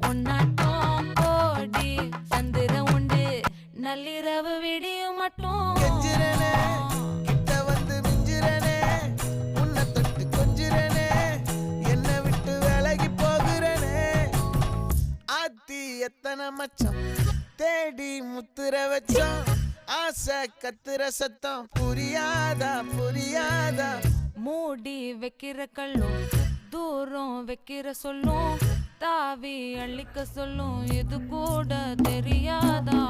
உன்னாட்டம் கோடி சந்திர உண்டு நள்ளிரவு விடியும் மட்டும் கெஞ்சிரனே கிட்ட வந்து மிஞ்சிரனே உன்னை தொட்டு கொஞ்சிரனே என்னை விட்டு விலகி போகிறனே ஆத்தி எத்தனை மச்சம் தேடி முத்துற வச்சோம் ஆசை கத்துற சத்தம் புரியாதா புரியாதா மூடி வைக்கிற கல்லும் தூரம் வைக்கிற சொல்லும் தாவி அள்ளிக்க சொல்லும் இது கூட தெரியாதா